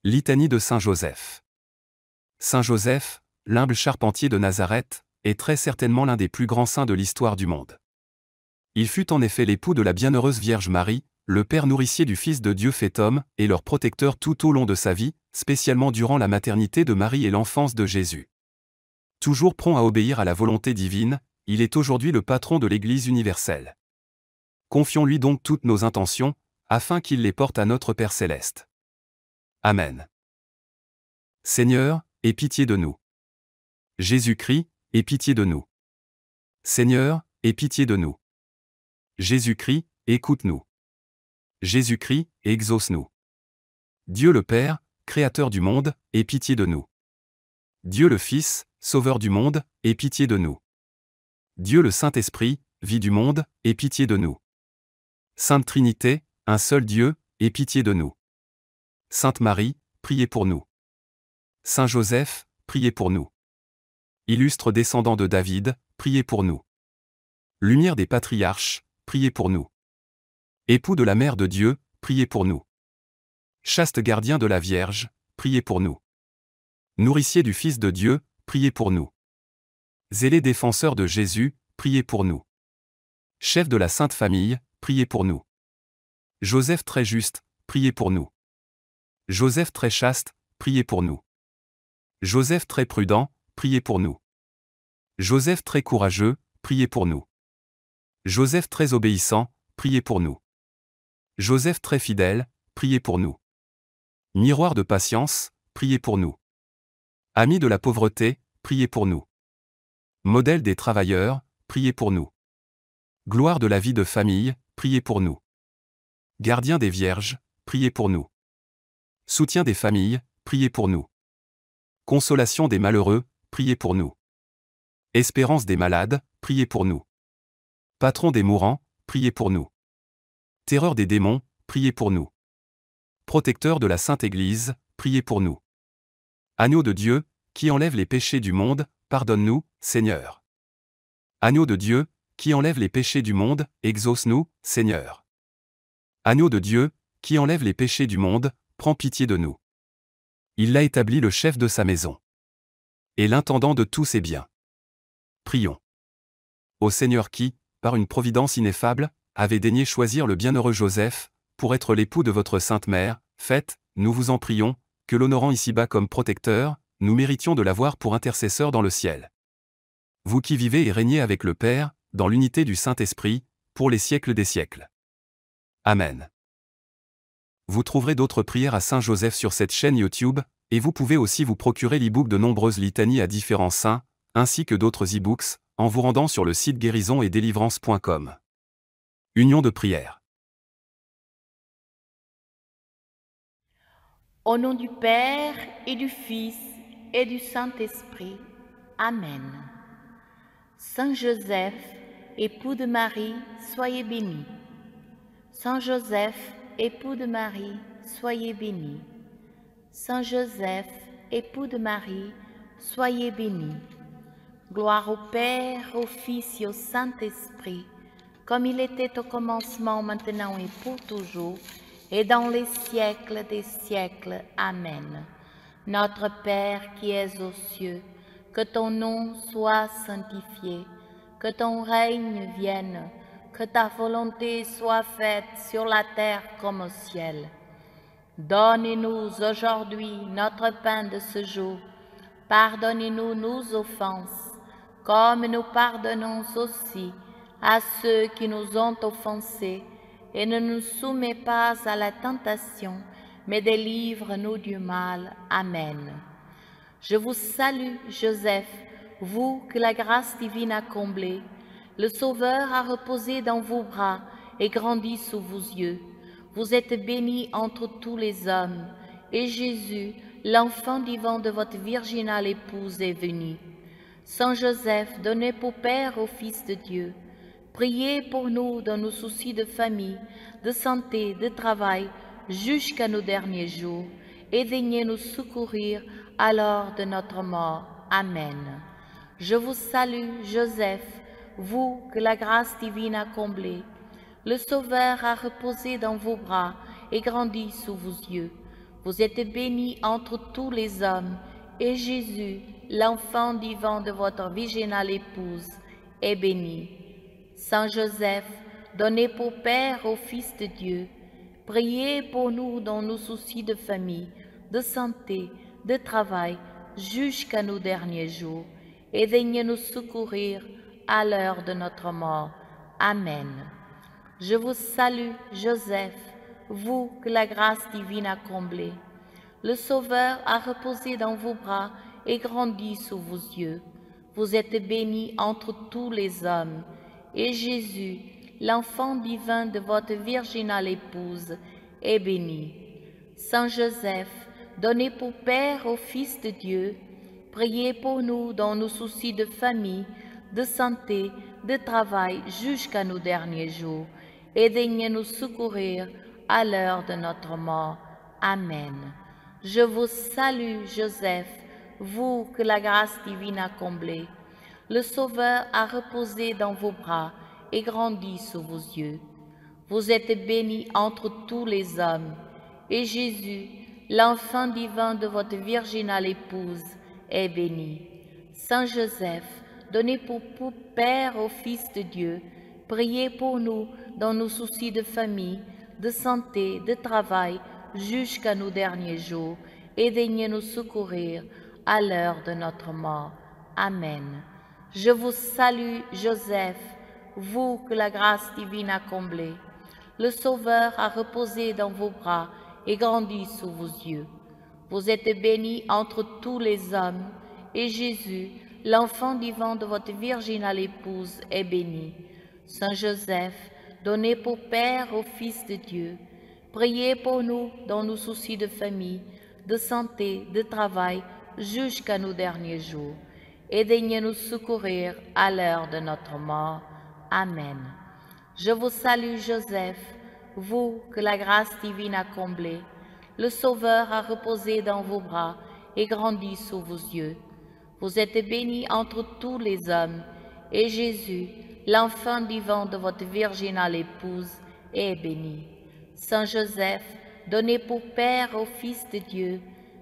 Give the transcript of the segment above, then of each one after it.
Litanie de Saint Joseph. Saint Joseph, l'humble charpentier de Nazareth, est très certainement l'un des plus grands saints de l'histoire du monde. Il fut en effet l'époux de la bienheureuse Vierge Marie, le père nourricier du Fils de Dieu fait homme, et leur protecteur tout au long de sa vie, spécialement durant la maternité de Marie et l'enfance de Jésus. Toujours prompt à obéir à la volonté divine, il est aujourd'hui le patron de l'Église universelle. Confions-lui donc toutes nos intentions, afin qu'il les porte à notre Père céleste. Amen. Seigneur, aie pitié de nous. Jésus-Christ, aie pitié de nous. Seigneur, aie pitié de nous. Jésus-Christ, écoute-nous. Jésus-Christ, exauce-nous. Dieu le Père, Créateur du monde, aie pitié de nous. Dieu le Fils, Sauveur du monde, aie pitié de nous. Dieu le Saint-Esprit, Vie du monde, aie pitié de nous. Sainte Trinité, un seul Dieu, aie pitié de nous. Sainte Marie, priez pour nous. Saint Joseph, priez pour nous. Illustre descendant de David, priez pour nous. Lumière des patriarches, priez pour nous. Époux de la Mère de Dieu, priez pour nous. Chaste gardien de la Vierge, priez pour nous. Nourricier du Fils de Dieu, priez pour nous. Zélé défenseur de Jésus, priez pour nous. Chef de la Sainte Famille, priez pour nous. Joseph très juste, priez pour nous. Joseph très chaste, priez pour nous. Joseph très prudent, priez pour nous. Joseph très courageux, priez pour nous. Joseph très obéissant, priez pour nous. Joseph très fidèle, priez pour nous. Miroir de patience, priez pour nous. Ami de la pauvreté, priez pour nous. Modèle des travailleurs, priez pour nous. Gloire de la vie de famille, priez pour nous. Gardien des vierges, priez pour nous. Soutien des familles, priez pour nous. Consolation des malheureux, priez pour nous. Espérance des malades, priez pour nous. Patron des mourants, priez pour nous. Terreur des démons, priez pour nous. Protecteur de la Sainte Église, priez pour nous. Agneau de Dieu, qui enlève les péchés du monde, pardonne-nous, Seigneur. Agneau de Dieu, qui enlève les péchés du monde, exauce-nous, Seigneur. Agneau de Dieu, qui enlève les péchés du monde, prends pitié de nous. Il l'a établi le chef de sa maison. Et l'intendant de tous ses biens. Prions. Ô Seigneur qui, par une providence ineffable, avez daigné choisir le bienheureux Joseph, pour être l'époux de votre Sainte Mère, faites, nous vous en prions, que l'honorant ici-bas comme protecteur, nous méritions de l'avoir pour intercesseur dans le ciel. Vous qui vivez et régnez avec le Père, dans l'unité du Saint-Esprit, pour les siècles des siècles. Amen. Vous trouverez d'autres prières à Saint Joseph sur cette chaîne YouTube, et vous pouvez aussi vous procurer l'e-book de nombreuses litanies à différents saints, ainsi que d'autres e-books, en vous rendant sur le site guérisonetdélivrance.com. Union de prière. Au nom du Père et du Fils et du Saint-Esprit. Amen. Saint Joseph, époux de Marie, soyez béni. Saint Joseph, époux de Marie, soyez béni. Saint Joseph, époux de Marie, soyez béni. Gloire au Père, au Fils et au Saint-Esprit, comme il était au commencement, maintenant et pour toujours, et dans les siècles des siècles. Amen. Notre Père qui es aux cieux, que ton nom soit sanctifié, que ton règne vienne, que ta volonté soit faite sur la terre comme au ciel. Donne-nous aujourd'hui notre pain de ce jour. Pardonnez-nous nos offenses, comme nous pardonnons aussi à ceux qui nous ont offensés, et ne nous soumets pas à la tentation, mais délivre-nous du mal. Amen. Je vous salue, Joseph, vous que la grâce divine a comblé. Le Sauveur a reposé dans vos bras et grandi sous vos yeux. Vous êtes bénie entre tous les hommes, et Jésus, l'enfant divin de votre virginale épouse, est venu. Saint Joseph, donné pour Père au Fils de Dieu, priez pour nous dans nos soucis de famille, de santé, de travail, jusqu'à nos derniers jours, et daignez nous secourir à l'heure de notre mort. Amen. Je vous salue, Joseph, vous que la grâce divine a comblé. Le Sauveur a reposé dans vos bras et grandi sous vos yeux. Vous êtes bénie entre tous les hommes, et Jésus, l'enfant vivant de votre virginale épouse, est béni. Saint Joseph, donné pour Père au Fils de Dieu, priez pour nous dans nos soucis de famille, de santé, de travail, jusqu'à nos derniers jours, et daignez nous secourir à l'heure de notre mort. Amen. Je vous salue, Joseph, vous que la grâce divine a comblé. Le Sauveur a reposé dans vos bras et grandi sous vos yeux. Vous êtes bénie entre tous les hommes, et Jésus, l'enfant divin de votre virginale épouse, est béni. Saint Joseph, donné pour Père au Fils de Dieu, priez pour nous dans nos soucis de famille, de santé, de travail jusqu'à nos derniers jours, et daignez nous secourir à l'heure de notre mort. Amen. Je vous salue, Joseph, vous que la grâce divine a comblé. Le Sauveur a reposé dans vos bras et grandi sous vos yeux. Vous êtes bénie entre tous les hommes, et Jésus, l'enfant divin de votre virginale épouse, est béni. Saint Joseph, donné pour Père au Fils de Dieu, priez pour nous dans nos soucis de famille, de santé, de travail, jusqu'à nos derniers jours, et daignez nous secourir à l'heure de notre mort. Amen. Je vous salue, Joseph, vous que la grâce divine a comblé. Le Sauveur a reposé dans vos bras et grandi sous vos yeux. Vous êtes bénie entre tous les hommes, et Jésus, l'enfant divin de votre virginale épouse, est béni. Saint Joseph, donné pour Père au Fils de Dieu, priez pour nous dans nos soucis de famille, de santé, de travail, jusqu'à nos derniers jours, et daignez nous secourir à l'heure de notre mort. Amen. Je vous salue, Joseph, vous que la grâce divine a comblé. Le Sauveur a reposé dans vos bras et grandi sous vos yeux. Vous êtes bénie entre tous les hommes, et Jésus, l'enfant divin de votre virginale épouse, est béni. Saint Joseph, donné pour Père au Fils de Dieu,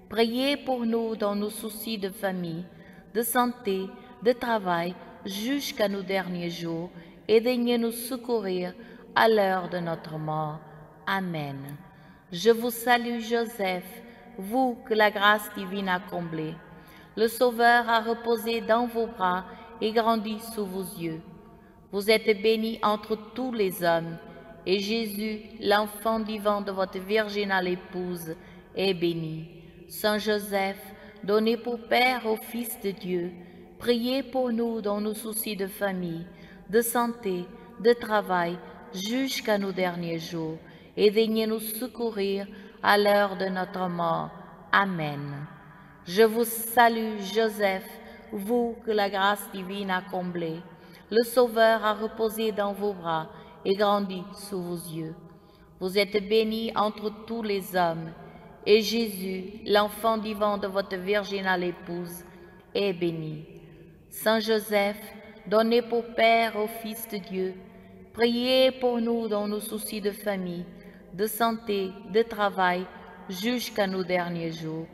priez pour nous dans nos soucis de famille, de santé, de travail, jusqu'à nos derniers jours, et daignez nous secourir à l'heure de notre mort. Amen. Je vous salue, Joseph, vous que la grâce divine a comblé. Le Sauveur a reposé dans vos bras et grandi sous vos yeux. Vous êtes bénie entre tous les hommes, et Jésus, l'enfant divin de votre virginale épouse, est béni. Saint Joseph, donné pour Père au Fils de Dieu, priez pour nous dans nos soucis de famille, de santé, de travail, jusqu'à nos derniers jours, et daignez nous secourir à l'heure de notre mort. Amen. Je vous salue, Joseph, vous que la grâce divine a comblé. Le Sauveur a reposé dans vos bras et grandi sous vos yeux. Vous êtes bénie entre tous les hommes, et Jésus, l'enfant divin de votre virginale épouse, est béni. Saint Joseph, donné pour Père au Fils de Dieu, priez pour nous dans nos soucis de famille, de santé, de travail, jusqu'à nos derniers jours,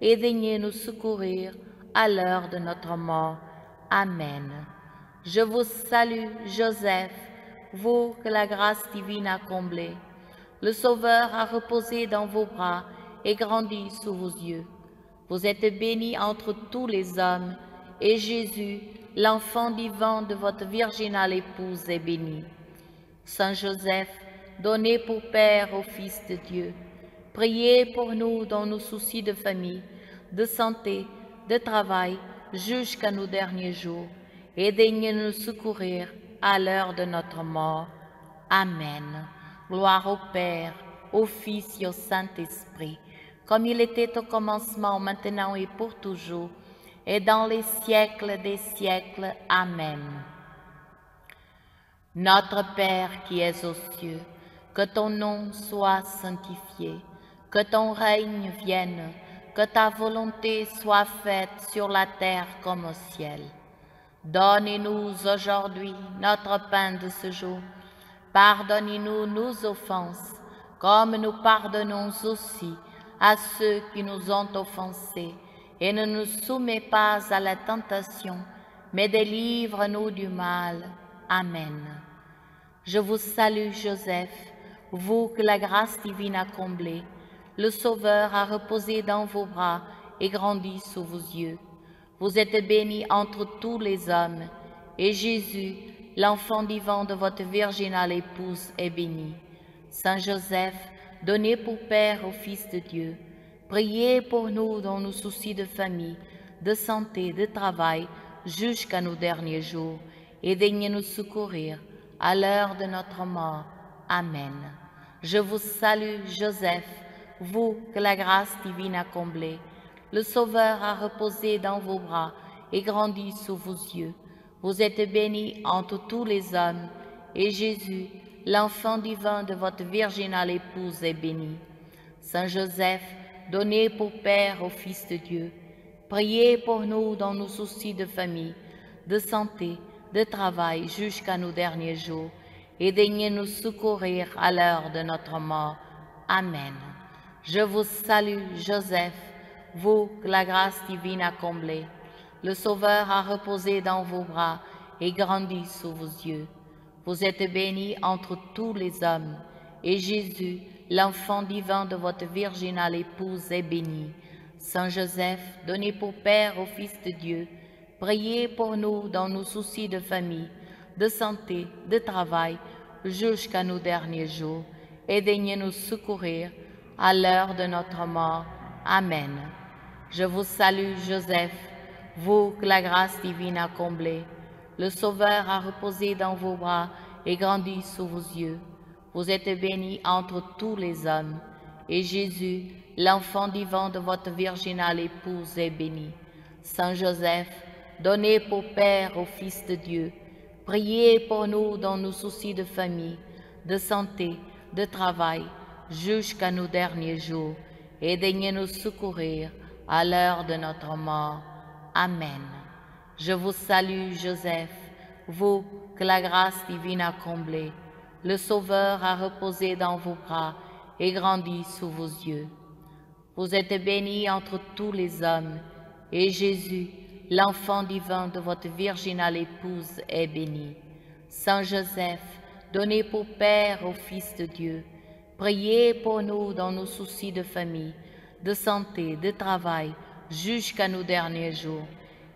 et daignez nous secourir à l'heure de notre mort. Amen. Je vous salue, Joseph, vous que la grâce divine a comblé. Le Sauveur a reposé dans vos bras et grandi sous vos yeux. Vous êtes bénie entre tous les hommes, et Jésus, l'enfant divin de votre virginale épouse, est béni. Saint Joseph, donné pour Père au Fils de Dieu, priez pour nous dans nos soucis de famille, de santé, de travail, jusqu'à nos derniers jours, et daignez nous secourir à l'heure de notre mort. Amen. Gloire au Père, au Fils et au Saint-Esprit, comme il était au commencement, maintenant et pour toujours, et dans les siècles des siècles. Amen. Notre Père qui es aux cieux, que ton nom soit sanctifié, que ton règne vienne, que ta volonté soit faite sur la terre comme au ciel. Donnez-nous aujourd'hui notre pain de ce jour. Pardonnez-nous nos offenses, comme nous pardonnons aussi à ceux qui nous ont offensés, et ne nous soumets pas à la tentation, mais délivre-nous du mal. Amen. Je vous salue, Joseph, vous que la grâce divine a comblé. Le Sauveur a reposé dans vos bras et grandi sous vos yeux. Vous êtes bénie entre tous les hommes, et Jésus, l'enfant vivant de votre virginale épouse, est béni. Saint Joseph, donné pour Père au Fils de Dieu, priez pour nous dans nos soucis de famille, de santé, de travail, jusqu'à nos derniers jours, et daignez nous secourir à l'heure de notre mort. Amen. Je vous salue, Joseph, vous que la grâce divine a comblé. Le Sauveur a reposé dans vos bras et grandi sous vos yeux. Vous êtes bénie entre tous les hommes, et Jésus, l'enfant divin de votre virginale épouse, est béni. Saint Joseph, donné pour Père au Fils de Dieu, priez pour nous dans nos soucis de famille, de santé, de travail jusqu'à nos derniers jours, et daignez nous secourir à l'heure de notre mort. Amen. Je vous salue, Joseph, vous que la grâce divine a comblé. Le Sauveur a reposé dans vos bras et grandi sous vos yeux. Vous êtes bénie entre tous les hommes, et Jésus, l'enfant divin de votre virginale épouse, est béni. Saint Joseph, donné pour Père au Fils de Dieu, priez pour nous dans nos soucis de famille, de santé, de travail, jusqu'à nos derniers jours, et daignez nous secourir à l'heure de notre mort. Amen. Je vous salue, Joseph, vous que la grâce divine a comblé. Le Sauveur a reposé dans vos bras et grandi sous vos yeux. Vous êtes bénie entre tous les hommes, et Jésus, l'enfant divin de votre virginale épouse, est béni. Saint Joseph, donné pour Père au Fils de Dieu, priez pour nous dans nos soucis de famille, de santé, de travail, jusqu'à nos derniers jours, et daignez nous secourir à l'heure de notre mort. Amen. Je vous salue, Joseph, vous que la grâce divine a comblé. Le Sauveur a reposé dans vos bras et grandi sous vos yeux. Vous êtes bénie entre tous les hommes, et Jésus, l'enfant divin de votre virginale épouse, est béni. Saint Joseph, donné pour Père au Fils de Dieu, priez pour nous dans nos soucis de famille, de santé, de travail, jusqu'à nos derniers jours,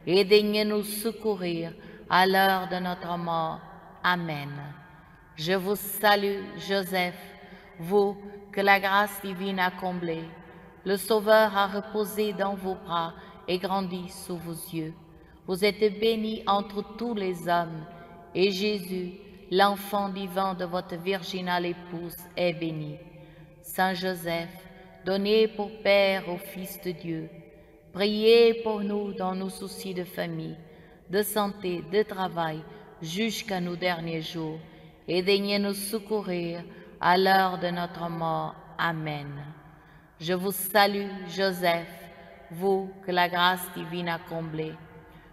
et daignez nous secourir à l'heure de notre mort. Amen. Je vous salue, Joseph, vous que la grâce divine a comblé. Le Sauveur a reposé dans vos bras et grandi sous vos yeux. Vous êtes bénie entre tous les hommes, et Jésus, l'enfant divin de votre virginale épouse, est béni. Saint Joseph, donné pour Père au Fils de Dieu, priez pour nous dans nos soucis de famille, de santé, de travail, jusqu'à nos derniers jours, et daignez nous secourir à l'heure de notre mort. Amen. Je vous salue, Joseph, vous que la grâce divine a comblé.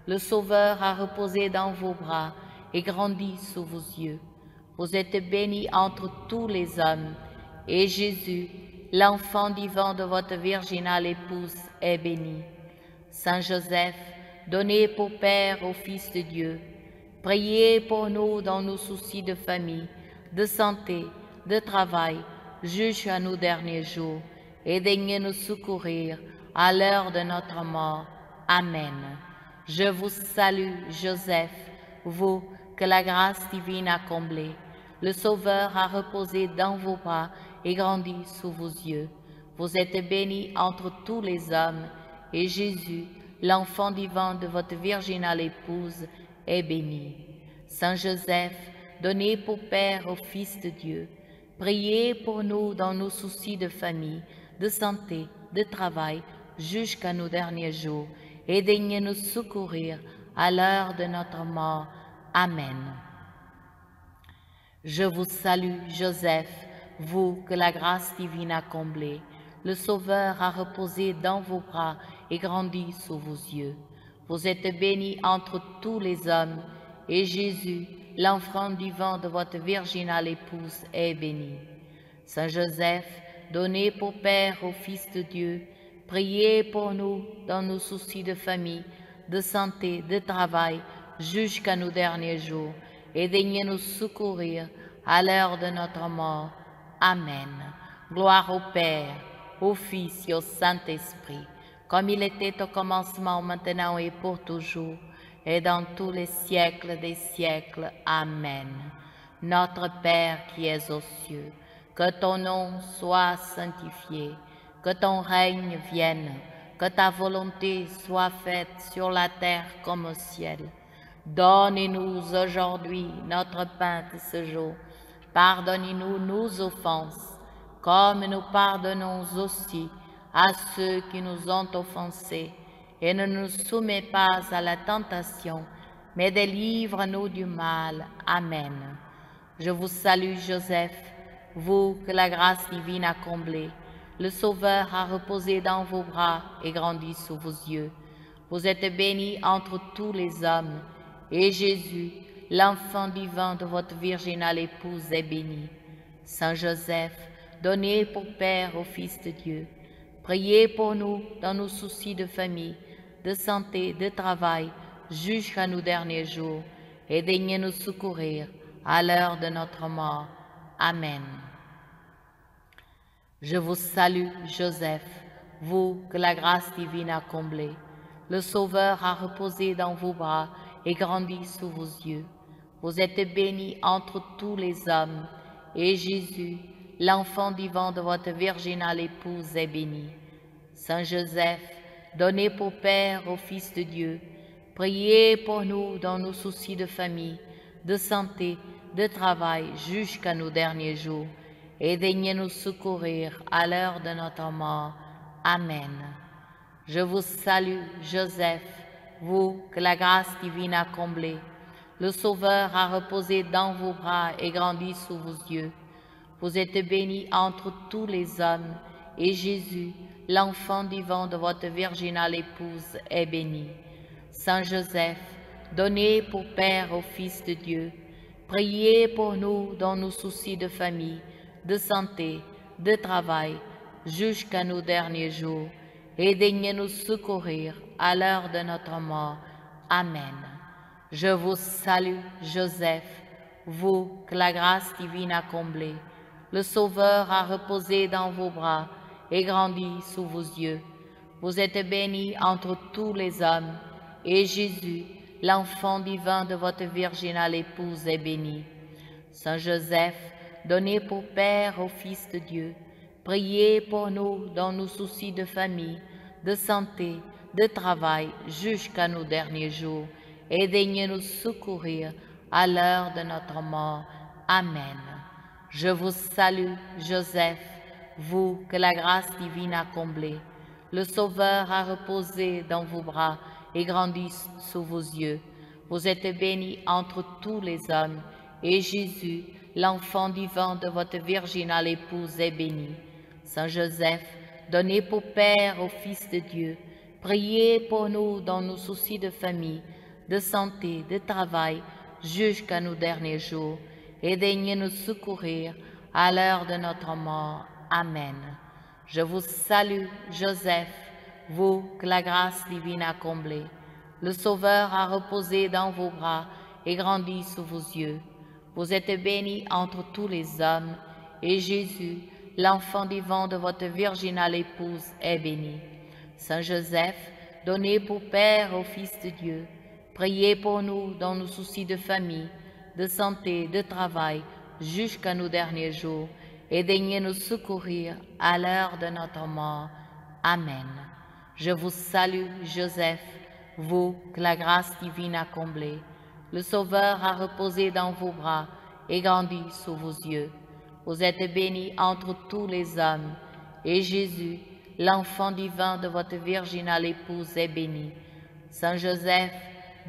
Le Sauveur a reposé dans vos bras et grandi sous vos yeux. Vous êtes bénie entre tous les hommes, et Jésus, l'enfant divin de votre virginale épouse, est béni. Saint Joseph, donné pour Père au Fils de Dieu, priez pour nous dans nos soucis de famille, de santé, de travail, jusqu'à nos derniers jours, et daignez nous secourir à l'heure de notre mort. Amen. Je vous salue, Joseph, vous que la grâce divine a comblé. Le Sauveur a reposé dans vos bras et grandi sous vos yeux. Vous êtes bénie entre tous les hommes, et Jésus, l'enfant divin de votre virginale épouse, est béni. Saint Joseph, donné pour Père au Fils de Dieu, priez pour nous dans nos soucis de famille, de santé, de travail, jusqu'à nos derniers jours, et daignez nous secourir à l'heure de notre mort. Amen. Je vous salue, Joseph, vous que la grâce divine a comblé. Le Sauveur a reposé dans vos bras et grandi sous vos yeux. Vous êtes bénie entre tous les hommes, et Jésus, l'enfant divin de votre virginale épouse, est béni. Saint Joseph, donné pour Père au Fils de Dieu, priez pour nous dans nos soucis de famille, de santé, de travail, jusqu'à nos derniers jours, et daignez nous secourir à l'heure de notre mort. Amen. Gloire au Père, au Fils et au Saint-Esprit, comme il était au commencement, maintenant et pour toujours, et dans tous les siècles des siècles. Amen. Notre Père qui es aux cieux, que ton nom soit sanctifié, que ton règne vienne, que ta volonté soit faite sur la terre comme au ciel. Donne-nous aujourd'hui notre pain de ce jour. Pardonnez-nous nos offenses, comme nous pardonnons aussi à ceux qui nous ont offensés. Et ne nous soumets pas à la tentation, mais délivre-nous du mal. Amen. Je vous salue, Joseph, vous que la grâce divine a comblé. Le Sauveur a reposé dans vos bras et grandi sous vos yeux. Vous êtes bénie entre tous les hommes, et Jésus, l'enfant divin de votre virginale épouse, est béni. Saint Joseph, donné pour Père au Fils de Dieu, priez pour nous dans nos soucis de famille, de santé, de travail, jusqu'à nos derniers jours, et daignez nous secourir à l'heure de notre mort. Amen. Je vous salue, Joseph, vous que la grâce divine a comblé. Le Sauveur a reposé dans vos bras et grandi sous vos yeux. Vous êtes bénie entre tous les hommes, et Jésus, l'enfant divin de votre virginale épouse, est béni. Saint Joseph, donné pour Père au Fils de Dieu, priez pour nous dans nos soucis de famille, de santé, de travail, jusqu'à nos derniers jours, et daignez nous secourir à l'heure de notre mort. Amen. Je vous salue, Joseph, vous que la grâce divine a comblé. Le Sauveur a reposé dans vos bras et grandi sous vos yeux. Vous êtes bénie entre tous les hommes, et Jésus, l'enfant divin de votre virginale épouse, est béni. Saint Joseph, donné pour Père au Fils de Dieu, priez pour nous dans nos soucis de famille, de santé, de travail, jusqu'à nos derniers jours, et daignez nous secourir à l'heure de notre mort. Amen. Je vous salue, Joseph, vous que la grâce divine a comblé. Le Sauveur a reposé dans vos bras et grandi sous vos yeux. Vous êtes bénie entre tous les hommes, et Jésus, l'enfant divin de votre virginale épouse, est béni. Saint Joseph, donné pour Père au Fils de Dieu, priez pour nous dans nos soucis de famille, de santé, de travail, jusqu'à nos derniers jours, et daignez nous secourir à l'heure de notre mort. Amen. Je vous salue, Joseph, vous que la grâce divine a comblé. Le Sauveur a reposé dans vos bras et grandi sous vos yeux. Vous êtes bénie entre tous les hommes, et Jésus, l'enfant divin de votre virginale épouse, est béni. Saint Joseph, donné pour Père au Fils de Dieu, priez pour nous dans nos soucis de famille, de santé, de travail, jusqu'à nos derniers jours, et daignez nous secourir à l'heure de notre mort. Amen. Je vous salue, Joseph, vous que la grâce divine a comblé. Le Sauveur a reposé dans vos bras et grandi sous vos yeux. Vous êtes bénie entre tous les hommes, et Jésus, l'enfant divin de votre virginale épouse, est béni. Saint Joseph, donné pour Père au Fils de Dieu, priez pour nous dans nos soucis de famille, de santé, de travail, jusqu'à nos derniers jours, et daignez nous secourir à l'heure de notre mort. Amen. Je vous salue, Joseph, vous que la grâce divine a comblé. Le Sauveur a reposé dans vos bras et grandi sous vos yeux. Vous êtes bénie entre tous les hommes, et Jésus, l'enfant divin de votre virginale épouse, est béni. Saint Joseph,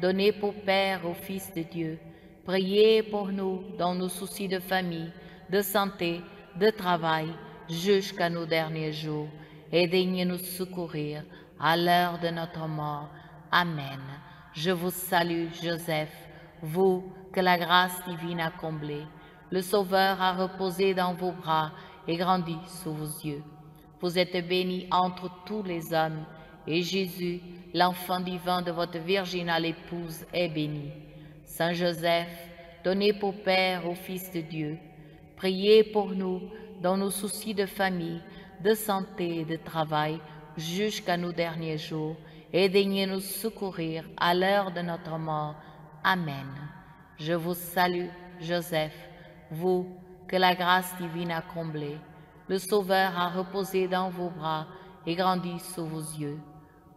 donné pour Père au Fils de Dieu, priez pour nous dans nos soucis de famille, de santé, de travail, jusqu'à nos derniers jours, et daignez nous secourir à l'heure de notre mort. Amen. Je vous salue, Joseph, vous que la grâce divine a comblé. Le Sauveur a reposé dans vos bras et grandit sous vos yeux. Vous êtes bénie entre tous les hommes, et Jésus, l'enfant divin de votre virginale épouse, est béni. Saint Joseph, donné pour Père au Fils de Dieu, priez pour nous dans nos soucis de famille, de santé et de travail, jusqu'à nos derniers jours, et daignez nous secourir à l'heure de notre mort. Amen. Je vous salue, Joseph, vous que la grâce divine a comblé. Le Sauveur a reposé dans vos bras et grandi sous vos yeux.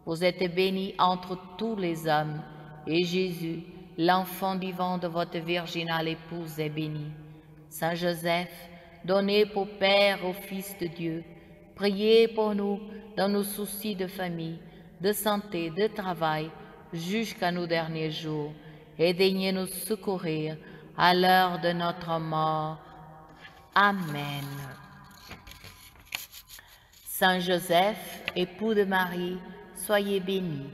Vous êtes bénie entre tous les hommes, et Jésus, l'enfant divin de votre virginale épouse, est béni. Saint Joseph, donné pour Père au Fils de Dieu, priez pour nous dans nos soucis de famille, de santé, de travail, jusqu'à nos derniers jours, et daignez nous secourir à l'heure de notre mort. Amen. Saint Joseph, époux de Marie, soyez béni.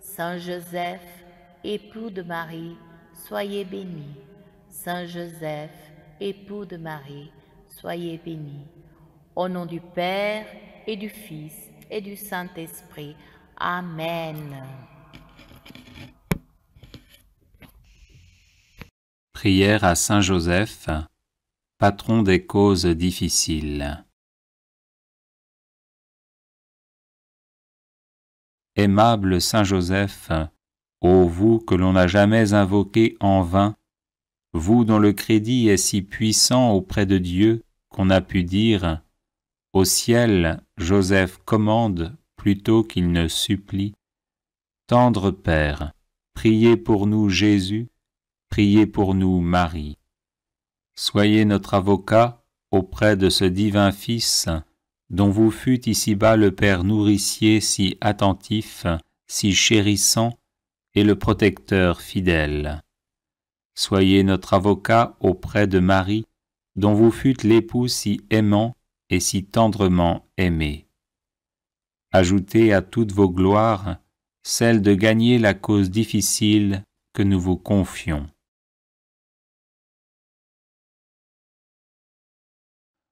Saint Joseph, époux de Marie, soyez béni. Saint Joseph, époux de Marie, soyez béni. Au nom du Père et du Fils et du Saint-Esprit. Amen. Prière à Saint Joseph, patron des causes difficiles. Aimable Saint Joseph, ô vous que l'on n'a jamais invoqué en vain, vous dont le crédit est si puissant auprès de Dieu qu'on a pu dire « Au ciel, Joseph commande plutôt qu'il ne supplie. Tendre Père, priez pour nous Jésus, priez pour nous Marie. Soyez notre avocat auprès de ce divin Fils, dont vous fûtes ici-bas le Père nourricier si attentif, si chérissant, et le protecteur fidèle. Soyez notre avocat auprès de Marie, dont vous fûtes l'époux si aimant et si tendrement aimé. Ajoutez à toutes vos gloires celle de gagner la cause difficile que nous vous confions.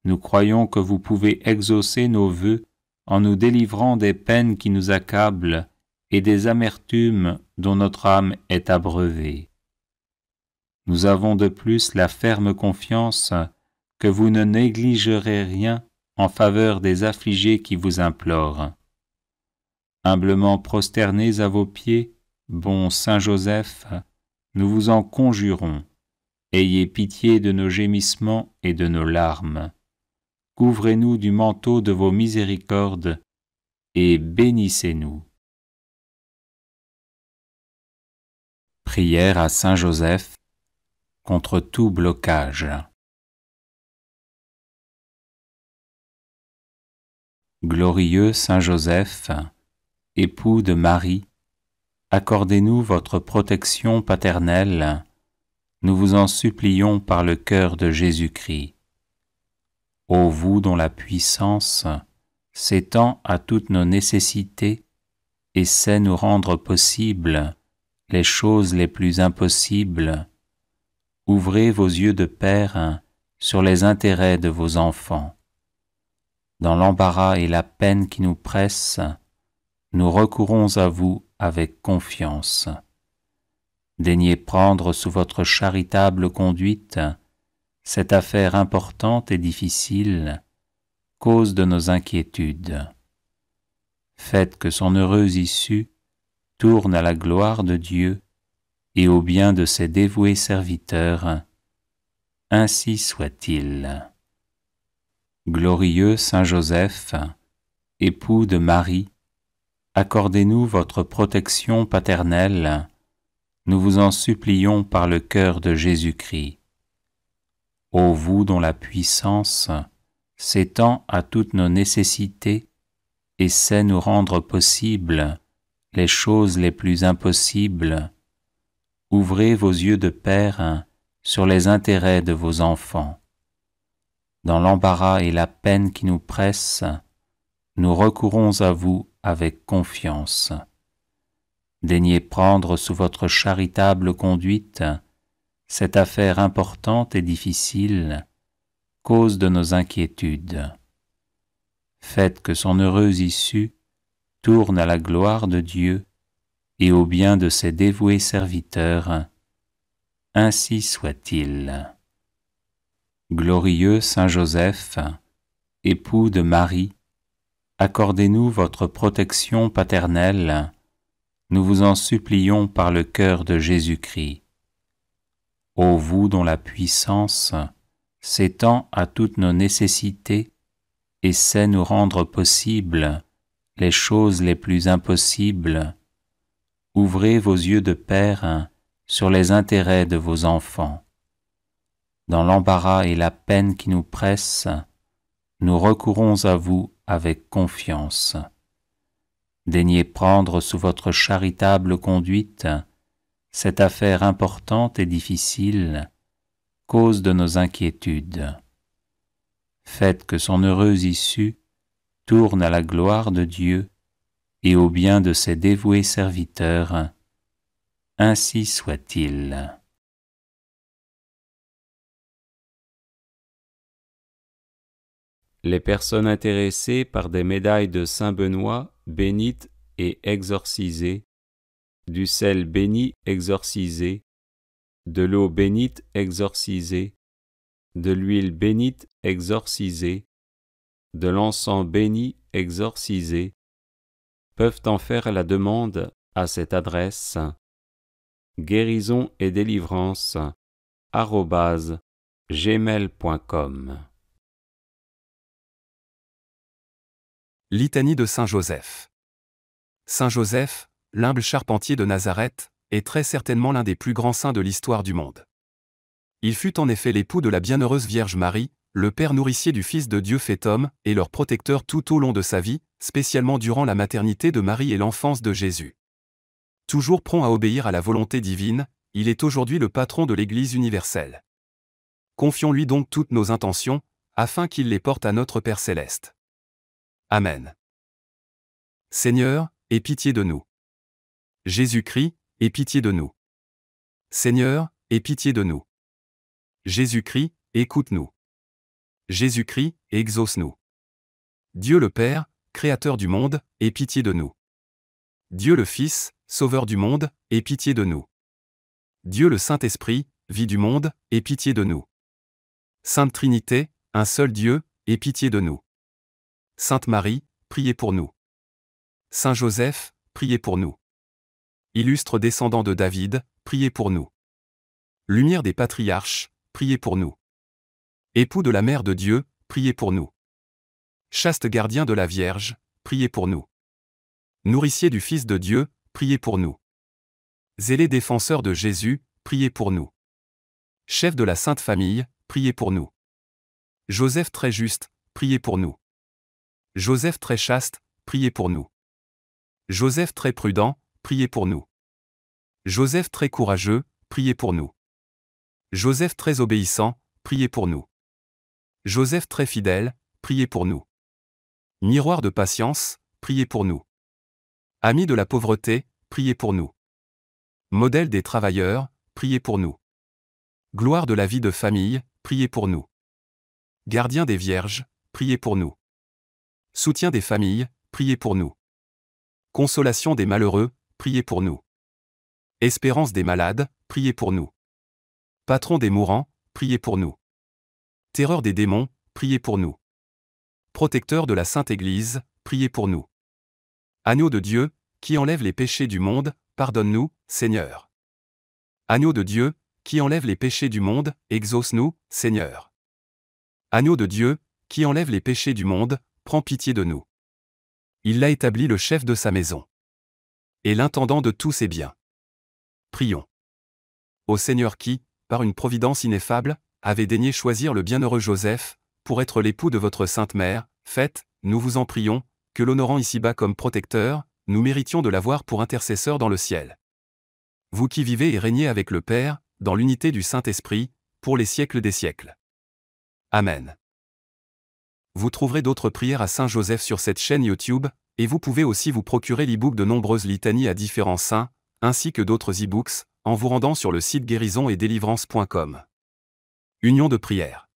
Nous croyons que vous pouvez exaucer nos vœux en nous délivrant des peines qui nous accablent et des amertumes dont notre âme est abreuvée. Nous avons de plus la ferme confiance que vous ne négligerez rien en faveur des affligés qui vous implorent. Humblement prosternés à vos pieds, bon Saint Joseph, nous vous en conjurons, ayez pitié de nos gémissements et de nos larmes. Couvrez-nous du manteau de vos miséricordes et bénissez-nous. Prière à Saint Joseph contre tout blocage. Glorieux Saint Joseph, époux de Marie, accordez-nous votre protection paternelle, nous vous en supplions par le cœur de Jésus-Christ. Ô vous dont la puissance s'étend à toutes nos nécessités et sait nous rendre possibles les choses les plus impossibles, ouvrez vos yeux de Père sur les intérêts de vos enfants. Dans l'embarras et la peine qui nous pressent, nous recourons à vous avec confiance. Daignez prendre sous votre charitable conduite cette affaire importante et difficile, cause de nos inquiétudes. Faites que son heureuse issue tourne à la gloire de Dieu et au bien de ses dévoués serviteurs. Ainsi soit-il. Glorieux Saint Joseph, époux de Marie, accordez-nous votre protection paternelle, nous vous en supplions par le cœur de Jésus-Christ. Ô vous dont la puissance s'étend à toutes nos nécessités et sait nous rendre possibles les choses les plus impossibles, ouvrez vos yeux de Père sur les intérêts de vos enfants. Dans l'embarras et la peine qui nous pressent, nous recourons à vous avec confiance. Daignez prendre sous votre charitable conduite cette affaire importante et difficile, cause de nos inquiétudes. Faites que son heureuse issue tourne à la gloire de Dieu et au bien de ses dévoués serviteurs. Ainsi soit-il. Glorieux Saint Joseph, époux de Marie, accordez-nous votre protection paternelle, nous vous en supplions par le cœur de Jésus-Christ. Ô vous dont la puissance s'étend à toutes nos nécessités et sait nous rendre possibles les choses les plus impossibles, ouvrez vos yeux de Père sur les intérêts de vos enfants. Dans l'embarras et la peine qui nous pressent, nous recourons à vous avec confiance. Daignez prendre sous votre charitable conduite cette affaire importante et difficile, cause de nos inquiétudes. Faites que son heureuse issue tourne à la gloire de Dieu et au bien de ses dévoués serviteurs. Ainsi soit-il. Les personnes intéressées par des médailles de Saint-Benoît bénites et exorcisées, du sel béni exorcisé, de l'eau bénite exorcisée, de l'huile bénite exorcisée, de l'encens béni exorcisé, peuvent en faire la demande à cette adresse guérison et délivrance @gmail.com. Litanie de Saint Joseph. Saint Joseph, l'humble charpentier de Nazareth, est très certainement l'un des plus grands saints de l'histoire du monde. Il fut en effet l'époux de la bienheureuse Vierge Marie, le père nourricier du Fils de Dieu fait homme et leur protecteur tout au long de sa vie, spécialement durant la maternité de Marie et l'enfance de Jésus. Toujours prompt à obéir à la volonté divine, il est aujourd'hui le patron de l'Église universelle. Confions-lui donc toutes nos intentions, afin qu'il les porte à notre Père céleste. Amen. Seigneur, aie pitié de nous. Jésus-Christ, aie pitié de nous. Seigneur, aie pitié de nous. Jésus-Christ, écoute-nous. Jésus-Christ, exauce-nous. Dieu le Père, Créateur du monde, aie pitié de nous. Dieu le Fils, Sauveur du monde, aie pitié de nous. Dieu le Saint-Esprit, vie du monde, aie pitié de nous. Sainte Trinité, un seul Dieu, aie pitié de nous. Sainte Marie, priez pour nous. Saint Joseph, priez pour nous. Illustre descendant de David, priez pour nous. Lumière des patriarches, priez pour nous. Époux de la Mère de Dieu, priez pour nous. Chaste gardien de la Vierge, priez pour nous. Nourricier du Fils de Dieu, priez pour nous. Zélé défenseur de Jésus, priez pour nous. Chef de la Sainte Famille, priez pour nous. Joseph très juste, priez pour nous. Joseph très chaste, priez pour nous. Joseph très prudent, priez pour nous. Joseph très courageux, priez pour nous. Joseph très obéissant, priez pour nous. Joseph très fidèle, priez pour nous. Miroir de patience, priez pour nous. Ami de la pauvreté, priez pour nous. Modèle des travailleurs, priez pour nous. Gloire de la vie de famille, priez pour nous. Gardien des vierges, priez pour nous. Soutien des familles, priez pour nous. Consolation des malheureux, priez pour nous. Espérance des malades, priez pour nous. Patron des mourants, priez pour nous. Terreur des démons, priez pour nous. Protecteur de la Sainte Église, priez pour nous. Agneau de Dieu, qui enlève les péchés du monde, pardonne-nous, Seigneur. Agneau de Dieu, qui enlève les péchés du monde, exauce-nous, Seigneur. Agneau de Dieu, qui enlève les péchés du monde, prends pitié de nous. Il l'a établi le chef de sa maison. Et l'intendant de tous ses biens. Prions. Ô Seigneur qui, par une providence ineffable, avez daigné choisir le bienheureux Joseph, pour être l'époux de votre Sainte Mère, faites, nous vous en prions, que l'honorant ici-bas comme protecteur, nous méritions de l'avoir pour intercesseur dans le ciel. Vous qui vivez et régnez avec le Père, dans l'unité du Saint-Esprit, pour les siècles des siècles. Amen. Vous trouverez d'autres prières à Saint Joseph sur cette chaîne YouTube, et vous pouvez aussi vous procurer l'e-book de nombreuses litanies à différents saints, ainsi que d'autres e-books, en vous rendant sur le site guérison-et-délivrance.com. Union de prière.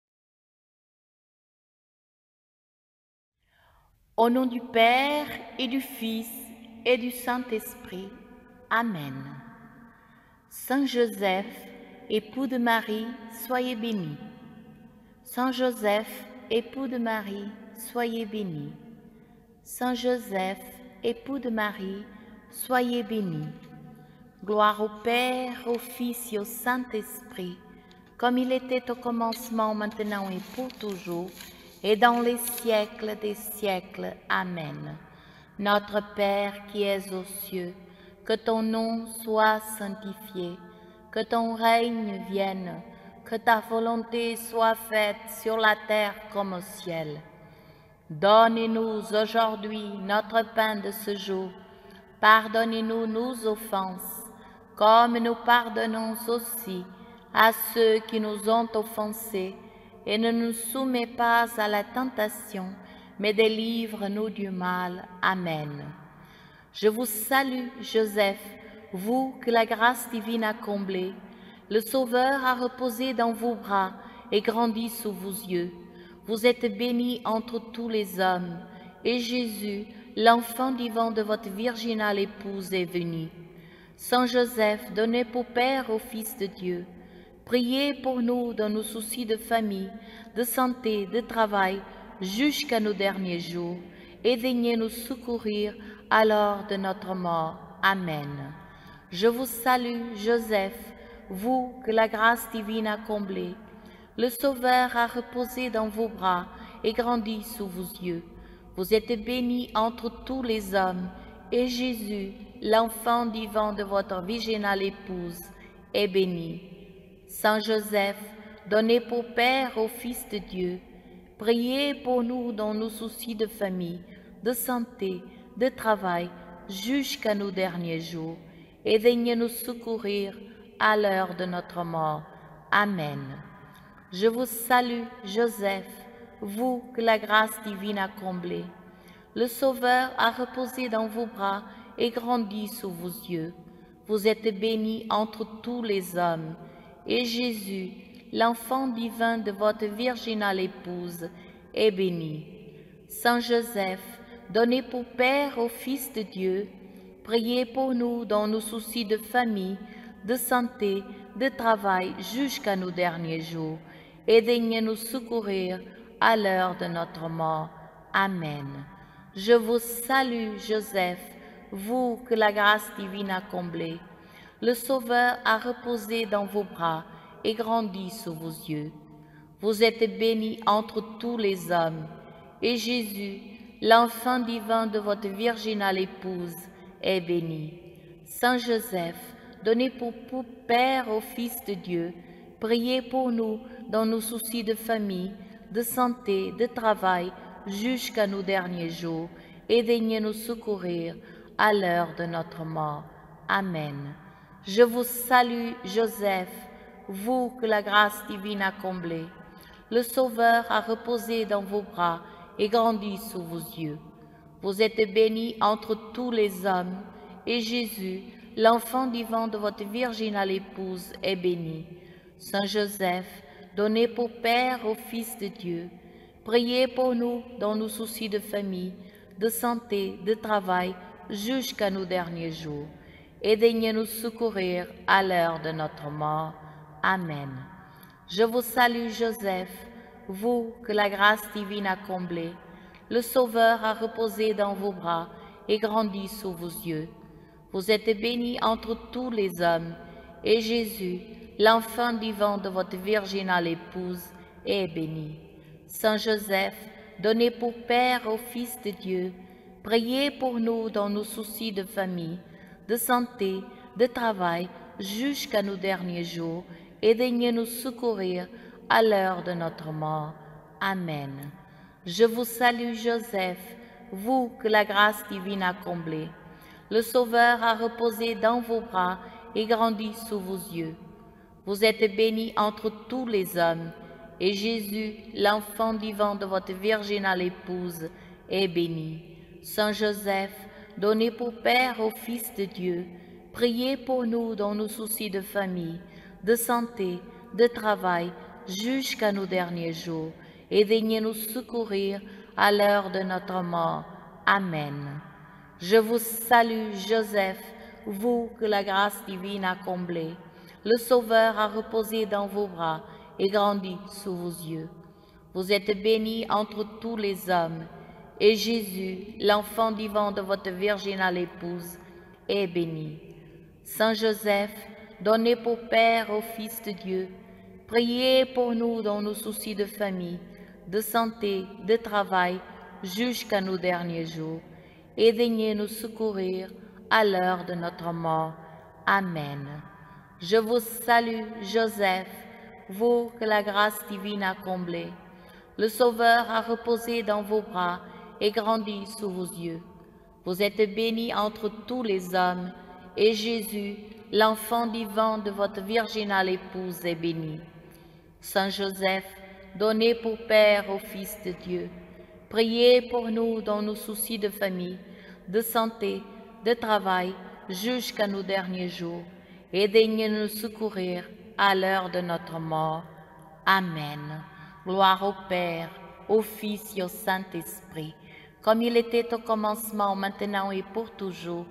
Au nom du Père et du Fils et du Saint-Esprit. Amen. Saint Joseph, époux de Marie, soyez béni. Saint Joseph, époux de Marie, soyez béni. Saint Joseph, époux de Marie, soyez béni. Gloire au Père, au Fils et au Saint-Esprit, comme il était au commencement, maintenant et pour toujours, et dans les siècles des siècles. Amen. Notre Père qui es aux cieux, que ton nom soit sanctifié, que ton règne vienne, que ta volonté soit faite sur la terre comme au ciel. Donne-nous aujourd'hui notre pain de ce jour. Pardonnez-nous nos offenses, comme nous pardonnons aussi à ceux qui nous ont offensés, et ne nous soumets pas à la tentation, mais délivre-nous du mal. Amen. Je vous salue, Joseph, vous que la grâce divine a comblé. Le Sauveur a reposé dans vos bras et grandi sous vos yeux. Vous êtes bénie entre tous les hommes, et Jésus, l'enfant divin de votre virginale épouse, est venu. Saint Joseph, donné pour Père au Fils de Dieu, priez pour nous dans nos soucis de famille, de santé, de travail, jusqu'à nos derniers jours, et daignez nous secourir à l'heure de notre mort. Amen. Je vous salue, Joseph, vous que la grâce divine a comblé. Le Sauveur a reposé dans vos bras et grandi sous vos yeux. Vous êtes bénie entre tous les hommes, et Jésus, l'enfant divin de votre virginale épouse, est béni. Saint Joseph, donné pour Père au Fils de Dieu, priez pour nous dans nos soucis de famille, de santé, de travail, jusqu'à nos derniers jours, et daignez nous secourir à l'heure de notre mort. Amen. Je vous salue, Joseph, vous que la grâce divine a comblé. Le Sauveur a reposé dans vos bras et grandi sous vos yeux. Vous êtes bénie entre tous les hommes, et Jésus, l'enfant divin de votre virginale épouse, est béni. Saint Joseph, donné pour Père au Fils de Dieu, priez pour nous dans nos soucis de famille, de santé, de travail, jusqu'à nos derniers jours, et daignez nous secourir à l'heure de notre mort. Amen. Je vous salue, Joseph, vous que la grâce divine a comblé. Le Sauveur a reposé dans vos bras et grandi sous vos yeux. Vous êtes bénie entre tous les hommes, et Jésus, l'enfant divin de votre virginale épouse, est béni. Saint Joseph, donné pour Père au Fils de Dieu, priez pour nous dans nos soucis de famille, de santé, de travail, jusqu'à nos derniers jours, et daignez nous secourir à l'heure de notre mort. Amen. Je vous salue, Joseph, vous que la grâce divine a comblé. Le Sauveur a reposé dans vos bras et grandi sous vos yeux. Vous êtes bénie entre tous les hommes, et Jésus, l'enfant divin de votre virginale épouse, est béni. Saint Joseph, donné pour Père au Fils de Dieu, priez pour nous dans nos soucis de famille, de santé, de travail, jusqu'à nos derniers jours, et daignez nous secourir à l'heure de notre mort. Amen. Je vous salue, Joseph, vous que la grâce divine a comblé. Le Sauveur a reposé dans vos bras et grandi sous vos yeux. Vous êtes bénie entre tous les hommes, et Jésus, l'enfant divin de votre virginale épouse, est béni. Saint Joseph, donné pour Père au Fils de Dieu, priez pour nous dans nos soucis de famille, de santé, de travail, jusqu'à nos derniers jours, et daignez nous secourir à l'heure de notre mort. Amen. Je vous salue, Joseph, vous que la grâce divine a comblé. Le Sauveur a reposé dans vos bras et grandi sous vos yeux. Vous êtes bénie entre tous les hommes, et Jésus, l'enfant divin de votre virginale épouse, est béni. Saint Joseph, donné pour Père au Fils de Dieu, priez pour nous dans nos soucis de famille, de santé, de travail, jusqu'à nos derniers jours, et daignez nous secourir à l'heure de notre mort. Amen. Je vous salue, Joseph, vous que la grâce divine a comblé. Le Sauveur a reposé dans vos bras et grandi sous vos yeux. Vous êtes bénie entre tous les hommes, et Jésus, l'enfant divin de votre virginale épouse, est béni. Saint Joseph, donné pour Père au Fils de Dieu, priez pour nous dans nos soucis de famille, de santé, de travail, jusqu'à nos derniers jours, et daignez nous secourir à l'heure de notre mort. Amen. Je vous salue, Joseph, vous que la grâce divine a comblé. Le Sauveur a reposé dans vos bras et grandi sous vos yeux. Vous êtes bénie entre tous les hommes, et Jésus, l'enfant divin de votre virginale épouse, est béni. Saint Joseph, donné pour Père au Fils de Dieu, priez pour nous dans nos soucis de famille, de santé, de travail, jusqu'à nos derniers jours, et daignez nous secourir à l'heure de notre mort. Amen. Gloire au Père, au Fils et au Saint-Esprit, comme il était au commencement, maintenant et pour toujours,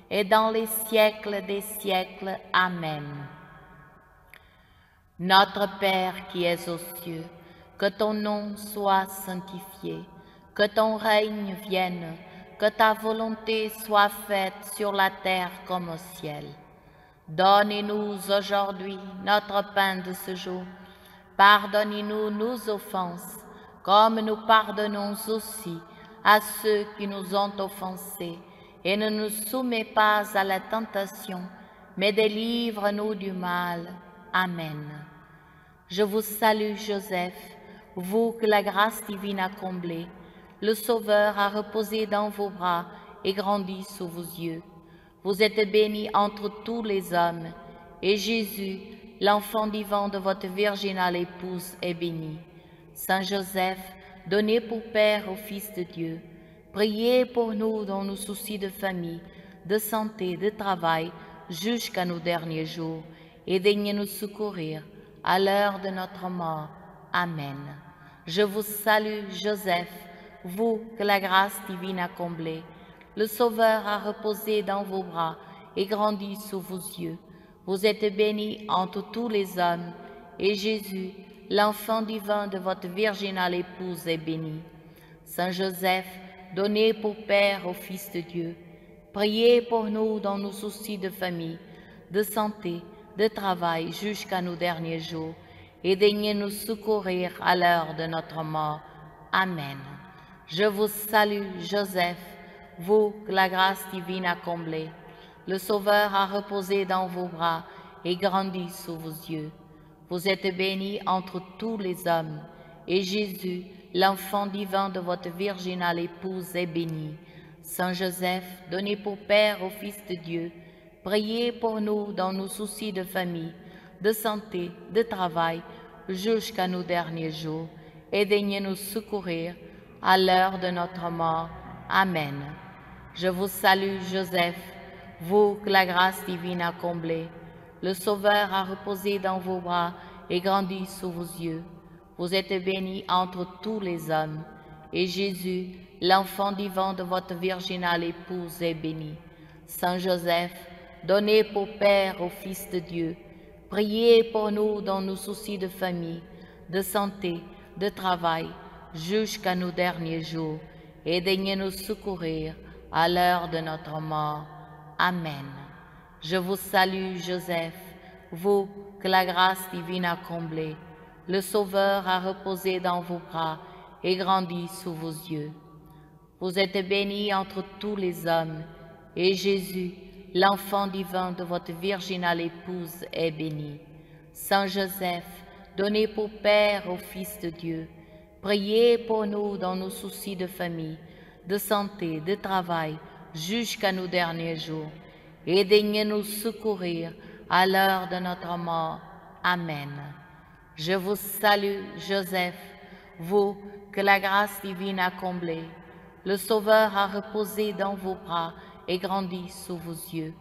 et dans les siècles des siècles. Amen. Notre Père qui es aux cieux, que ton nom soit sanctifié, que ton règne vienne, que ta volonté soit faite sur la terre comme au ciel. Donne-nous aujourd'hui notre pain de ce jour. Pardonnez-nous nos offenses, comme nous pardonnons aussi à ceux qui nous ont offensés. Et ne nous soumets pas à la tentation, mais délivre-nous du mal. Amen. Je vous salue, Joseph, vous que la grâce divine a comblé. Le Sauveur a reposé dans vos bras et grandi sous vos yeux. Vous êtes bénie entre tous les hommes, et Jésus, l'enfant divin de votre virginale épouse, est béni. Saint Joseph, donné pour Père au Fils de Dieu, priez pour nous dans nos soucis de famille, de santé, de travail, jusqu'à nos derniers jours, et daignez nous secourir à l'heure de notre mort. Amen. Je vous salue, Joseph, vous que la grâce divine a comblé. Le Sauveur a reposé dans vos bras et grandi sous vos yeux. Vous êtes bénie entre tous les hommes, et Jésus, l'enfant divin de votre virginale épouse, est béni. Saint Joseph, donné pour Père au Fils de Dieu, priez pour nous dans nos soucis de famille, de santé, de travail, jusqu'à nos derniers jours, et daignez nous secourir à l'heure de notre mort. Amen. Je vous salue, Joseph, vous que la grâce divine a comblé. Le Sauveur a reposé dans vos bras et grandi sous vos yeux. Vous êtes bénie entre tous les hommes, et Jésus, l'enfant divin de votre virginale épouse, est béni. Saint Joseph, donné pour Père au Fils de Dieu, priez pour nous dans nos soucis de famille, de santé, de travail, jusqu'à nos derniers jours, et daignez nous secourir à l'heure de notre mort. Amen. Je vous salue, Joseph, vous que la grâce divine a comblé. Le Sauveur a reposé dans vos bras et grandi sous vos yeux. Vous êtes bénie entre tous les hommes, et Jésus, l'enfant divin de votre virginale épouse, est béni. Saint Joseph, donné pour Père au Fils de Dieu, priez pour nous dans nos soucis de famille, de santé, de travail, jusqu'à nos derniers jours, et daignez nous secourir à l'heure de notre mort. Amen. Je vous salue, Joseph, vous que la grâce divine a comblé. Le Sauveur a reposé dans vos bras et grandi sous vos yeux. Vous êtes bénie entre tous les hommes, et Jésus, l'enfant divin de votre virginale épouse, est béni. Saint Joseph, donné pour Père au Fils de Dieu, priez pour nous dans nos soucis de famille, de santé, de travail, jusqu'à nos derniers jours, et daignez nous secourir à l'heure de notre mort. Amen. Je vous salue, Joseph, vous que la grâce divine a comblé. Le Sauveur a reposé dans vos bras et grandi sous vos yeux.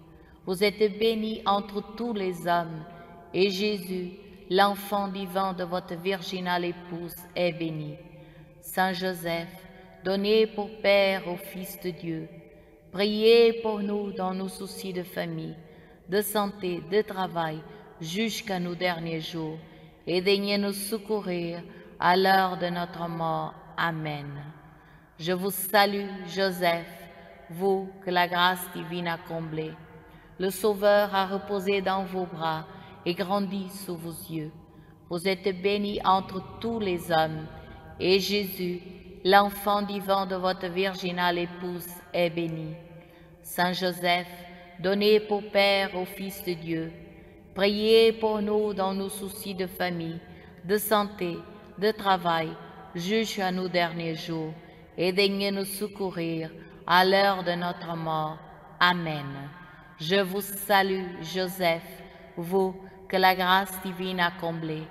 Vous êtes bénie entre tous les hommes, et Jésus, l'enfant divin de votre virginale épouse, est béni. Saint Joseph, donné pour Père au Fils de Dieu. Priez pour nous dans nos soucis de famille, de santé, de travail, jusqu'à nos derniers jours, et daignez nous secourir à l'heure de notre mort. Amen. Je vous salue, Joseph, vous que la grâce divine a comblé. Le Sauveur a reposé dans vos bras et grandi sous vos yeux. Vous êtes bénie entre tous les hommes, et Jésus, l'enfant divin de votre virginale épouse, est béni. Saint Joseph, donné pour Père au Fils de Dieu, priez pour nous dans nos soucis de famille, de santé, de travail, jusqu'à nos derniers jours, et daignez nous secourir à l'heure de notre mort. Amen. Je vous salue, Joseph, vous que la grâce divine a comblé.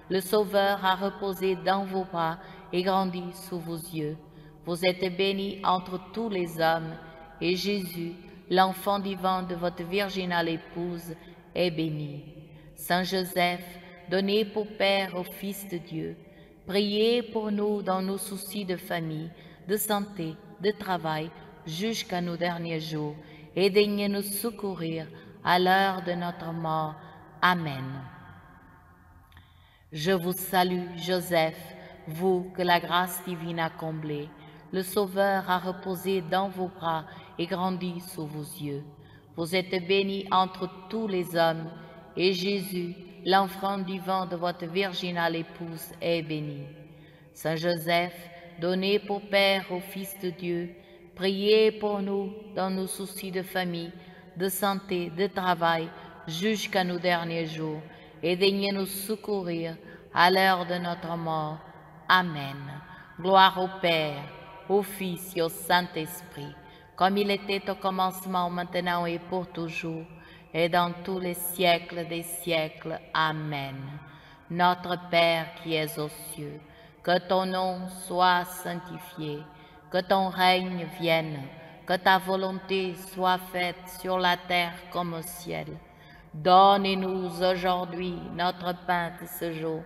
Le Sauveur a reposé dans vos bras et grandi sous vos yeux. Vous êtes bénie entre tous les hommes, et Jésus, l'enfant divin de votre virginale épouse, est béni. Saint Joseph, donné pour Père au Fils de Dieu, priez pour nous dans nos soucis de famille, de santé, de travail, jusqu'à nos derniers jours, et daignez nous secourir à l'heure de notre mort. Amen. Je vous salue, Joseph, vous que la grâce divine a comblé. Le Sauveur a reposé dans vos bras et grandi sous vos yeux. Vous êtes bénie entre tous les hommes, et Jésus, l'enfant divin de votre virginale épouse, est béni. Saint Joseph, donné pour Père au Fils de Dieu, priez pour nous dans nos soucis de famille, de santé, de travail, jusqu'à nos derniers jours, et daignez nous secourir à l'heure de notre mort. Amen. Gloire au Père, au Fils et au Saint-Esprit, comme il était au commencement, maintenant et pour toujours, et dans tous les siècles des siècles. Amen. Notre Père qui es aux cieux, que ton nom soit sanctifié, que ton règne vienne, que ta volonté soit faite sur la terre comme au ciel. Donne-nous aujourd'hui notre pain de ce jour.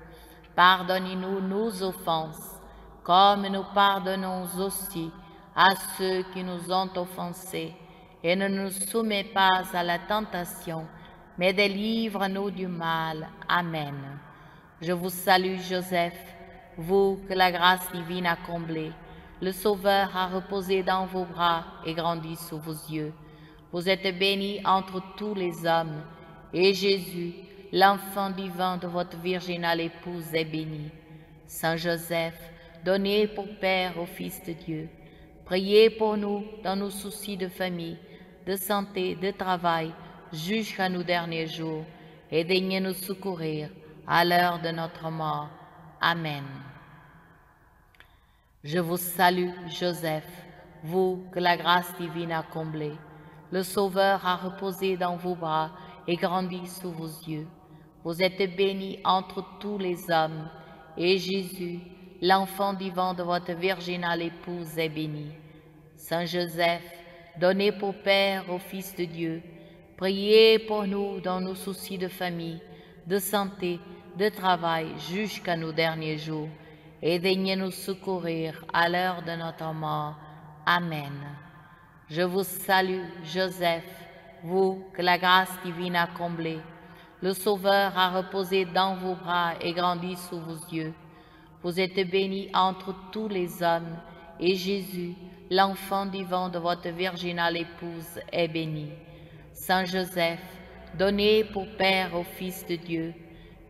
Pardonnez-nous nos offenses, comme nous pardonnons aussi à ceux qui nous ont offensés. Et ne nous soumets pas à la tentation, mais délivre-nous du mal. Amen. Je vous salue, Joseph, vous que la grâce divine a comblé. Le Sauveur a reposé dans vos bras et grandi sous vos yeux. Vous êtes bénie entre tous les hommes, et Jésus, l'enfant divin de votre virginale épouse, est béni. Saint Joseph, donné pour Père au Fils de Dieu, priez pour nous dans nos soucis de famille, de santé, de travail, jusqu'à nos derniers jours, et daignez nous secourir à l'heure de notre mort. Amen. Je vous salue, Joseph, vous que la grâce divine a comblé. Le Sauveur a reposé dans vos bras et grandi sous vos yeux. Vous êtes bénie entre tous les hommes, et Jésus, l'enfant divin de votre virginale épouse, est béni. Saint Joseph, donné pour Père au Fils de Dieu, priez pour nous dans nos soucis de famille, de santé, de travail, jusqu'à nos derniers jours, et daignez nous secourir à l'heure de notre mort. Amen. Je vous salue, Joseph, vous que la grâce divine a comblé. Le Sauveur a reposé dans vos bras et grandi sous vos yeux. Vous êtes bénie entre tous les hommes, et Jésus, l'enfant divin de votre virginale épouse, est béni. Saint Joseph, donné pour Père au Fils de Dieu,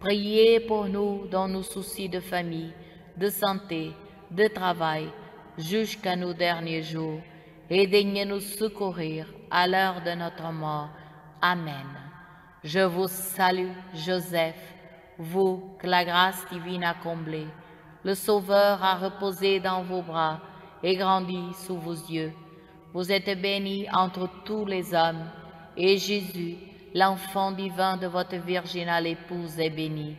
priez pour nous dans nos soucis de famille, de santé, de travail, jusqu'à nos derniers jours, et daignez nous secourir à l'heure de notre mort. Amen. Je vous salue, Joseph, vous que la grâce divine a comblé. Le Sauveur a reposé dans vos bras et grandi sous vos yeux. Vous êtes bénie entre tous les hommes, et Jésus, l'enfant divin de votre virginale épouse, est béni.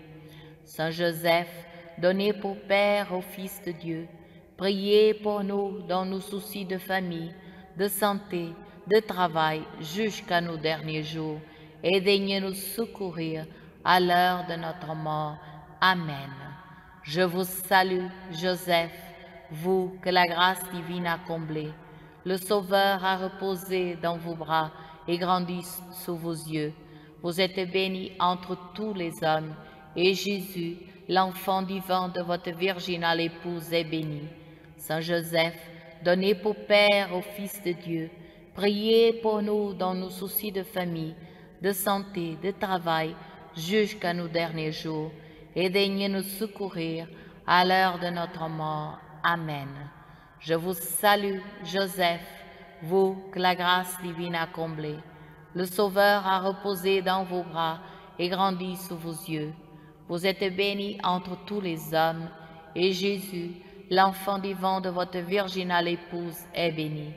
Saint Joseph, donné pour Père au Fils de Dieu, priez pour nous dans nos soucis de famille, de santé, de travail, jusqu'à nos derniers jours, et daignez nous secourir à l'heure de notre mort. Amen. Je vous salue, Joseph, vous que la grâce divine a comblé. Le Sauveur a reposé dans vos bras et grandi sous vos yeux. Vous êtes bénie entre tous les hommes, et Jésus, l'enfant divin de votre virginale épouse, est béni. Saint Joseph, donné pour Père au Fils de Dieu, priez pour nous dans nos soucis de famille, de santé, de travail, jusqu'à nos derniers jours, et daignez nous secourir à l'heure de notre mort. Amen. Je vous salue, Joseph, vous que la grâce divine a comblé. Le Sauveur a reposé dans vos bras et grandi sous vos yeux. Vous êtes bénie entre tous les hommes, et Jésus, l'enfant divin de votre virginale épouse, est béni.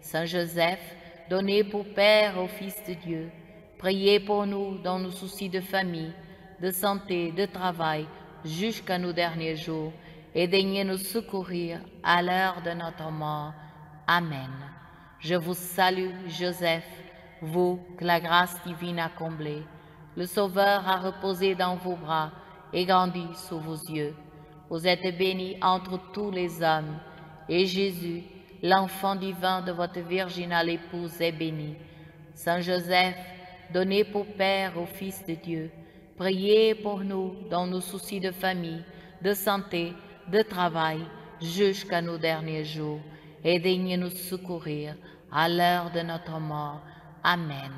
Saint Joseph, donné pour Père au Fils de Dieu, priez pour nous dans nos soucis de famille, de santé, de travail, jusqu'à nos derniers jours, et daignez nous secourir à l'heure de notre mort. Amen. Je vous salue, Joseph, vous que la grâce divine a comblé. Le Sauveur a reposé dans vos bras et grandi sous vos yeux. Vous êtes bénie entre tous les hommes, et Jésus, l'enfant divin de votre virginale épouse, est béni. Saint Joseph, donné pour Père au Fils de Dieu, priez pour nous dans nos soucis de famille, de santé, de travail, jusqu'à nos derniers jours, et daignez nous secourir à l'heure de notre mort. Amen.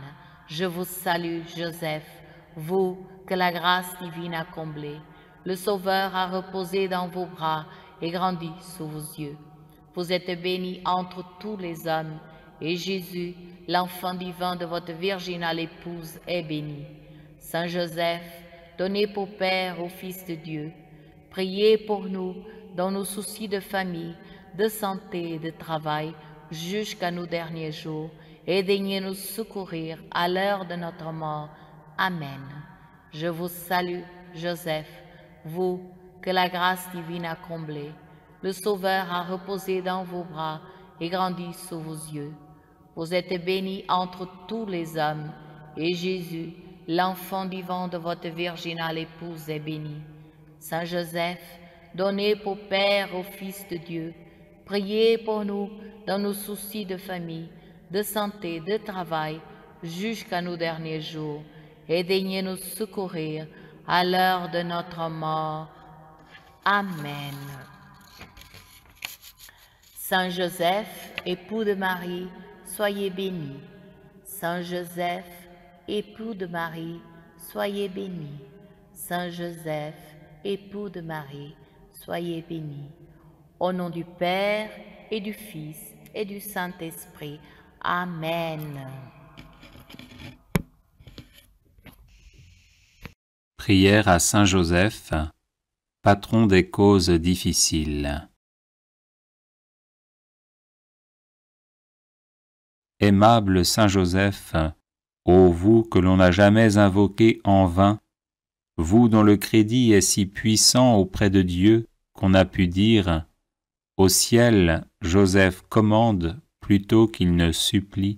Je vous salue, Joseph, vous que la grâce divine a comblé. Le Sauveur a reposé dans vos bras et grandi sous vos yeux. Vous êtes bénie entre tous les hommes, et Jésus, l'enfant divin de votre virginale épouse, est béni. Saint Joseph, donné pour Père au Fils de Dieu, priez pour nous dans nos soucis de famille, de santé et de travail, jusqu'à nos derniers jours, et daignez nous secourir à l'heure de notre mort. Amen. Je vous salue, Joseph, vous que la grâce divine a comblé. Le Sauveur a reposé dans vos bras et grandi sous vos yeux. Vous êtes bénie entre tous les hommes, et Jésus, l'enfant divin de votre virginale épouse, est béni. Saint Joseph, donné pour Père au Fils de Dieu, priez pour nous dans nos soucis de famille, de santé, de travail, jusqu'à nos derniers jours, et daignez nous secourir à l'heure de notre mort. Amen. Saint Joseph, époux de Marie, soyez béni. Saint Joseph, époux de Marie, soyez béni. Saint Joseph, époux de Marie, soyez béni. Au nom du Père et du Fils et du Saint-Esprit. Amen. Prière à Saint Joseph, patron des causes difficiles. Aimable Saint Joseph, ô vous que l'on n'a jamais invoqué en vain, vous dont le crédit est si puissant auprès de Dieu qu'on a pu dire « Au ciel, Joseph commande plutôt qu'il ne supplie.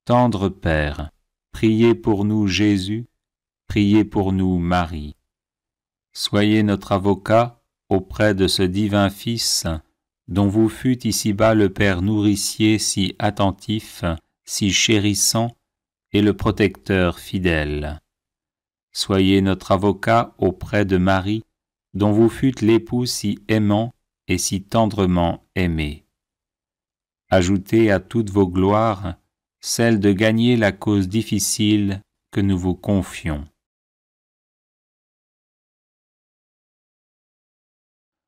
Tendre Père, priez pour nous Jésus, priez pour nous Marie. Soyez notre avocat auprès de ce divin Fils, dont vous fûtes ici-bas le Père nourricier si attentif, si chérissant, et le protecteur fidèle. Soyez notre avocat auprès de Marie, dont vous fûtes l'époux si aimant et si tendrement aimé. Ajoutez à toutes vos gloires celle de gagner la cause difficile que nous vous confions.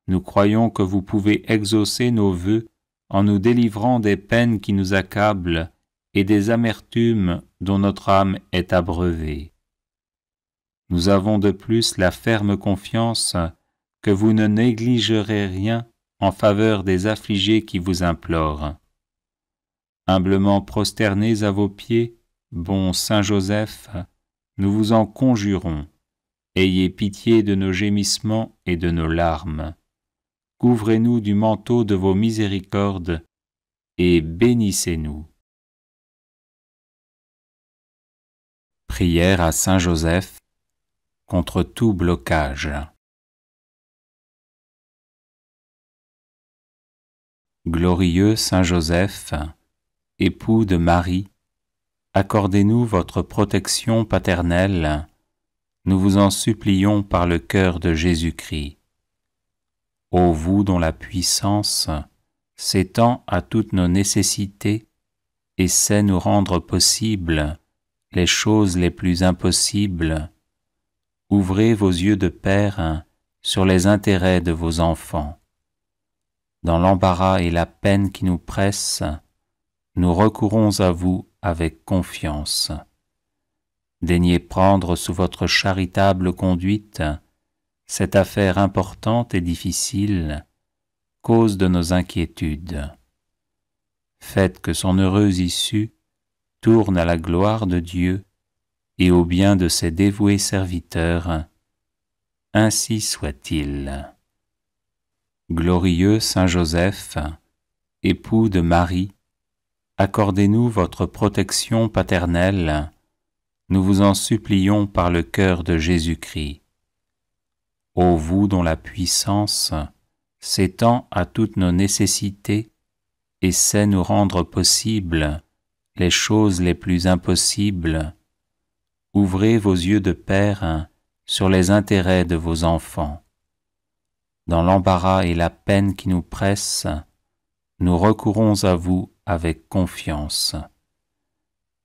Nous croyons que vous pouvez exaucer nos vœux en nous délivrant des peines qui nous accablent et des amertumes dont notre âme est abreuvée. Nous avons de plus la ferme confiance que vous ne négligerez rien en faveur des affligés qui vous implorent. Humblement prosternés à vos pieds, bon Saint Joseph, nous vous en conjurons, ayez pitié de nos gémissements et de nos larmes. Couvrez-nous du manteau de vos miséricordes et bénissez-nous. Prière à Saint Joseph contre tout blocage. Glorieux Saint Joseph, époux de Marie, accordez-nous votre protection paternelle, nous vous en supplions par le cœur de Jésus-Christ. Ô vous dont la puissance s'étend à toutes nos nécessités et sait nous rendre possibles les choses les plus impossibles, ouvrez vos yeux de Père sur les intérêts de vos enfants. Dans l'embarras et la peine qui nous pressent, nous recourons à vous avec confiance. Daignez prendre sous votre charitable conduite cette affaire importante et difficile, cause de nos inquiétudes. Faites que son heureuse issue tourne à la gloire de Dieu et au bien de ses dévoués serviteurs. Ainsi soit-il. Glorieux Saint Joseph, époux de Marie, accordez-nous votre protection paternelle, nous vous en supplions par le cœur de Jésus-Christ. Ô vous dont la puissance s'étend à toutes nos nécessités et sait nous rendre possibles les choses les plus impossibles, ouvrez vos yeux de Père sur les intérêts de vos enfants. Dans l'embarras et la peine qui nous pressent, nous recourons à vous avec confiance.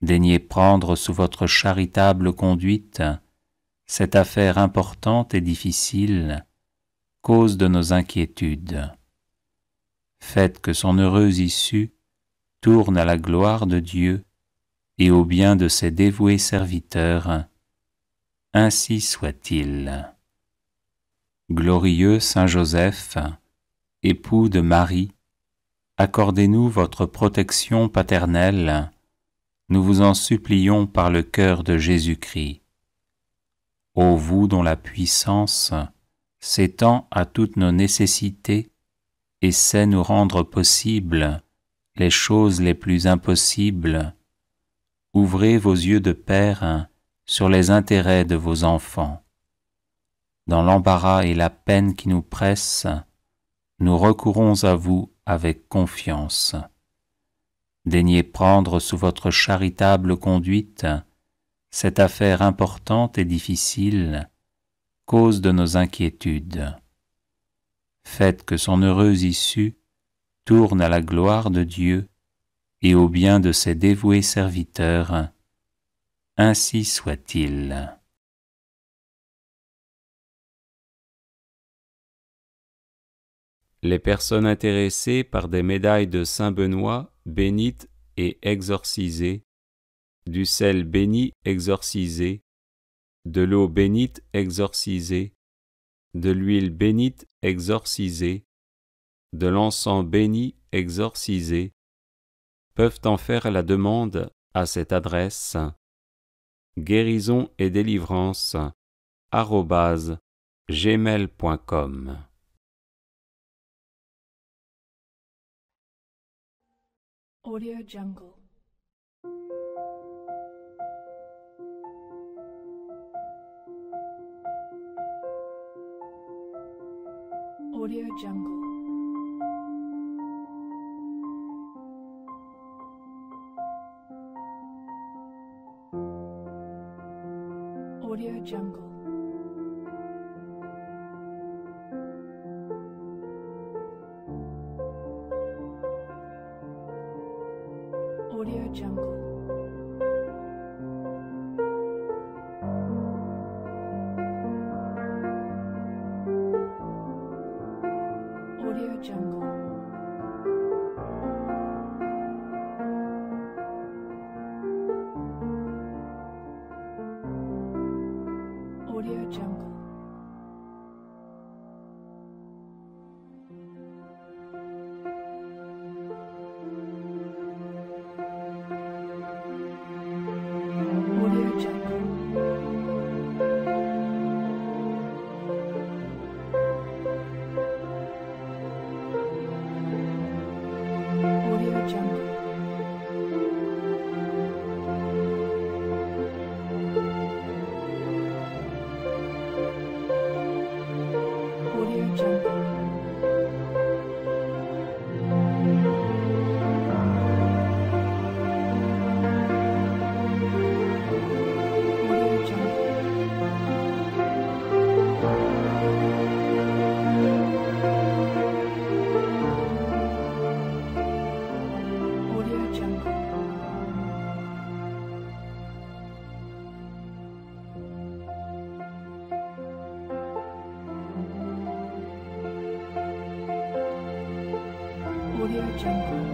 Daignez prendre sous votre charitable conduite cette affaire importante et difficile, cause de nos inquiétudes. Faites que son heureuse issue tourne à la gloire de Dieu et au bien de ses dévoués serviteurs. Ainsi soit-il. Glorieux Saint Joseph, époux de Marie, accordez-nous votre protection paternelle, nous vous en supplions par le cœur de Jésus-Christ. Ô vous dont la puissance s'étend à toutes nos nécessités et sait nous rendre possibles les choses les plus impossibles, ouvrez vos yeux de Père sur les intérêts de vos enfants. Dans l'embarras et la peine qui nous pressent, nous recourons à vous avec confiance. Daignez prendre sous votre charitable conduite cette affaire importante et difficile, cause de nos inquiétudes. Faites que son heureuse issue tourne à la gloire de Dieu et au bien de ses dévoués serviteurs. Ainsi soit-il. Les personnes intéressées par des médailles de Saint-Benoît bénites et exorcisées, du sel béni exorcisé, de l'eau bénite exorcisée, de l'huile bénite exorcisée, de l'encens béni exorcisé, peuvent en faire la demande à cette adresse guérison et délivrance @gmail.com. Audio Jungle. Audio Jungle. Audio Jungle. Audio Jungle. Audio Jungle. Audio Jungle.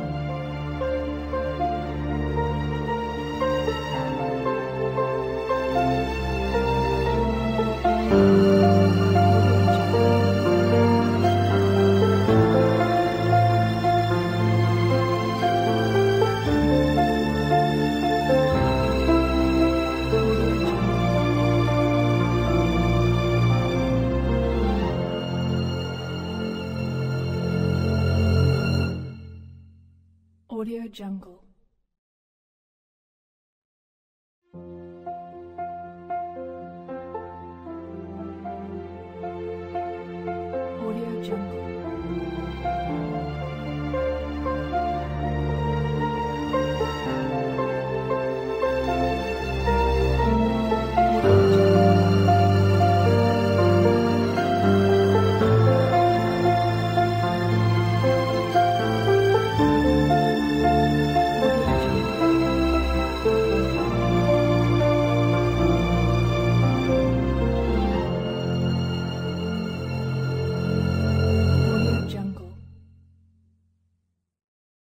Audio Jungle. Audio Jungle.